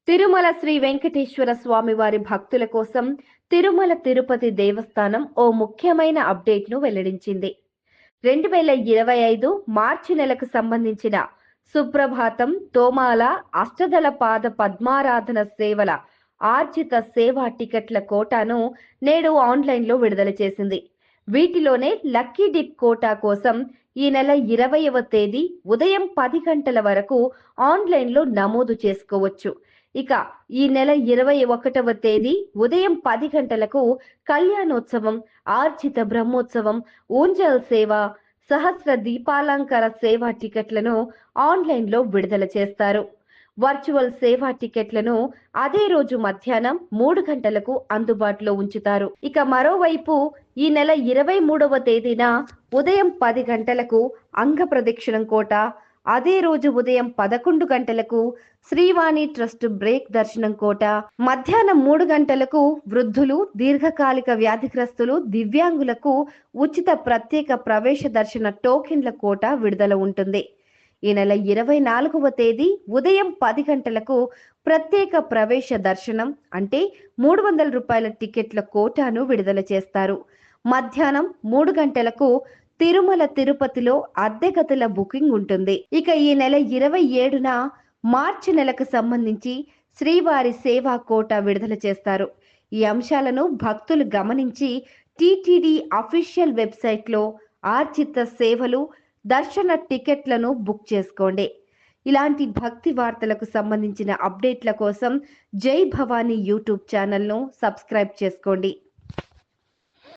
తిరుమల శ్రీ వెంకటేశ్వర స్వామి వారి భక్తుల కోసం తిరుమల తిరుపతి దేవస్థానం ఓ ముఖ్యమైన అప్డేట్ ను వెల్లడించింది. 2025 మార్చి నెలకు సంబంధించిన సుప్రభాతం, తోమాల, అష్టదళ పాద పద్మారాధన సేవల ఆర్జిత సేవా టికెట్ల కోటాను నేడు ఆన్లైన్లో విడుదల చేసింది. వీటిలోనే లక్కీ డిప్ కోటా కోసం ఈ నెల 20వ తేదీ ఉదయం 10 గంటల వరకు ఆన్లైన్లో నమోదు చేసుకోవచ్చు. ఇక ఈ నెల 21వ తేదీ ఉదయం 10 గంటలకు కళ్యాణోత్సవం, ఆర్జిత బ్రహ్మోత్సవం, ఊంజల్ సేవ, సహస్ర దీపాలంకార సేవా టికెట్లను ఆన్లైన్లో విడుదల చేస్తారు. వర్చువల్ సేవా టికెట్లను అదే రోజు మధ్యాహ్నం 3 గంటలకు అందుబాటులో ఉంచుతారు. ఇక మరోవైపు ఈ నెల 23వ తేదీన ఉదయం 10 గంటలకు అంగ ప్రదక్షిణం కోట, అదే రోజు ఉదయం 11 గంటలకు శ్రీవాణి ట్రస్ట్ బ్రేక్ దర్శనం కోట, మధ్యాహ్నం 3 గంటలకు వృద్ధులు, దీర్ఘకాలిక వ్యాధిగ్రస్తులు, దివ్యాంగులకు ఉచిత ప్రత్యేక ప్రవేశ దర్శన టోకెన్ల కోట విడుదల ఉంటుంది. ఈ నెల 24వ తేదీ ఉదయం 10 గంటలకు ప్రత్యేక ప్రవేశ దర్శనం అంటే 300 రూపాయల టికెట్ల కోటాను విడుదల చేస్తారు. మధ్యాహ్నం 3 గంటలకు తిరుమల తిరుపతిలో అద్దె గదుల బుకింగ్ ఉంటుంది. ఇక ఈ నెల 27న మార్చి నెలకు సంబంధించి శ్రీవారి సేవా కోటా విడుదల చేస్తారు. ఈ అంశాలను భక్తులు గమనించి టీటీడీ అఫీషియల్ వెబ్సైట్లో ఆర్జిత సేవలు, దర్శన టికెట్లను బుక్ చేసుకోండి. ఇలాంటి భక్తి వార్తలకు సంబంధించిన అప్డేట్ల కోసం జై భవానీ యూట్యూబ్ ఛానల్ను సబ్స్క్రైబ్ చేసుకోండి.